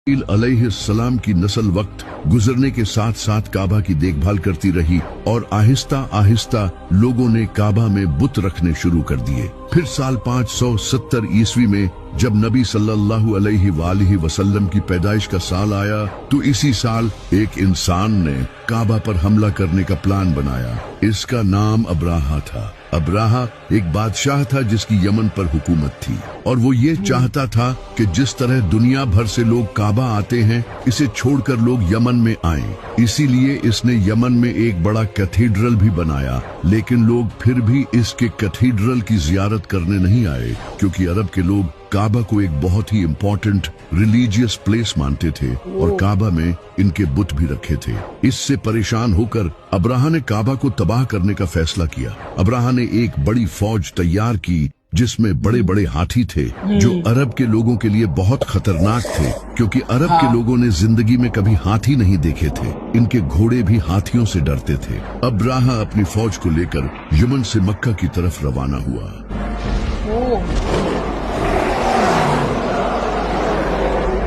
अलैहिस्सलाम की नस्ल वक्त गुजरने के साथ साथ काबा की देखभाल करती रही और आहिस्ता आहिस्ता लोगों ने काबा में बुत रखने शुरू कर दिए। फिर साल 570 ईस्वी में जब नबी सल्लल्लाहु अलैहि वसल्लम की पैदाइश का साल आया तो इसी साल एक इंसान ने काबा पर हमला करने का प्लान बनाया। इसका नाम अब्राहा था। अब्राहा एक बादशाह था जिसकी यमन पर हुकूमत थी और वो ये चाहता था कि जिस तरह दुनिया भर से लोग काबा आते हैं इसे छोड़कर लोग यमन में आएं। इसीलिए इसने यमन में एक बड़ा कैथीड्रल भी बनाया, लेकिन लोग फिर भी इसके कैथीड्रल की जियारत करने नहीं आए क्योंकि अरब के लोग काबा को एक बहुत ही इम्पोर्टेंट रिलीजियस प्लेस मानते थे और काबा में इनके बुत भी रखे थे। इससे परेशान होकर अब्राहा ने काबा को तबाह करने का फैसला किया। अब्राहा ने एक बड़ी फौज तैयार की जिसमें बड़े बड़े हाथी थे जो अरब के लोगों के लिए बहुत खतरनाक थे क्योंकि अरब के लोगों ने जिंदगी में कभी हाथी नहीं देखे थे। इनके घोड़े भी हाथियों से डरते थे। अब्राहा अपनी फौज को लेकर यमन से मक्का की तरफ रवाना हुआ।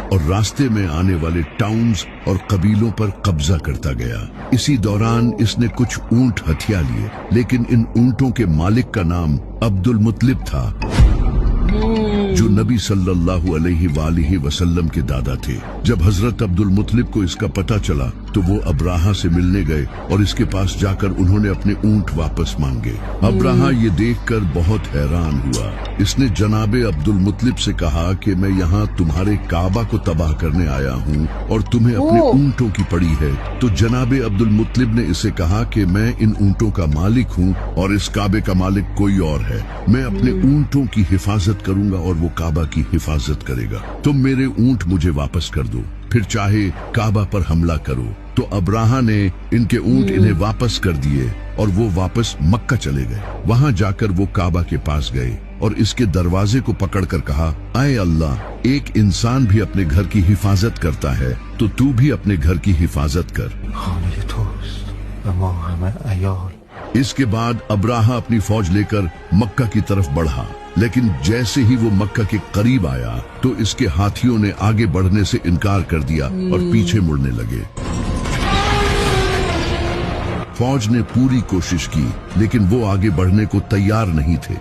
और रास्ते में आने वाले टाउन्स और कबीलों पर कब्जा करता गया। इसी दौरान इसने कुछ ऊंट हथिया लिए, लेकिन इन ऊंटों के मालिक का नाम अब्दुल मुत्तलिब था जो नबी सल्लल्लाहु अलैहि वसल्लम के दादा थे। जब हजरत अब्दुल मुत्तलिब को इसका पता चला तो वो अब्राहा से मिलने गए और इसके पास जाकर उन्होंने अपने ऊंट वापस मांगे। अब्राहा ये देखकर बहुत हैरान हुआ। इसने जनाबे अब्दुल मुत्तलिब से कहा कि मैं यहाँ तुम्हारे काबा को तबाह करने आया हूँ और तुम्हें अपने ऊंटों की पड़ी है। तो जनाबे अब्दुल मुत्तलिब ने इसे कहा कि मैं इन ऊंटों का मालिक हूँ और इस काबे का मालिक कोई और है। मैं अपने ऊंटों की हिफाजत करूंगा और वो काबा की हिफाजत करेगा। तुम मेरे ऊंट मुझे वापस कर दो, फिर चाहे काबा पर हमला करो। तो अब्राहा ने इनके ऊंट इन्हें वापस कर दिए और वो वापस मक्का चले गए। वहां जाकर वो काबा के पास गए और इसके दरवाजे को पकड़कर कहा, आए अल्लाह, एक इंसान भी अपने घर की हिफाजत करता है तो तू भी अपने घर की हिफाजत कर। इसके बाद अब्राहा अपनी फौज लेकर मक्का की तरफ बढ़ा, लेकिन जैसे ही वो मक्का के करीब आया तो इसके हाथियों ने आगे बढ़ने से इनकार कर दिया और पीछे मुड़ने लगे। फौज ने पूरी कोशिश की लेकिन वो आगे बढ़ने को तैयार नहीं थे।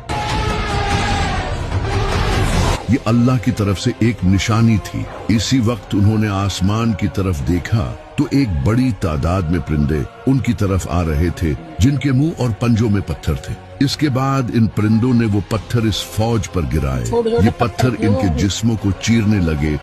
ये अल्लाह की तरफ से एक निशानी थी। इसी वक्त उन्होंने आसमान की तरफ देखा तो एक बड़ी तादाद में परिंदे उनकी तरफ आ रहे थे जिनके मुंह और पंजों में पत्थर थे। इसके बाद इन परिंदों ने वो पत्थर इस फौज पर गिराए। ये पत्थर इनके जिस्मों को चीरने लगे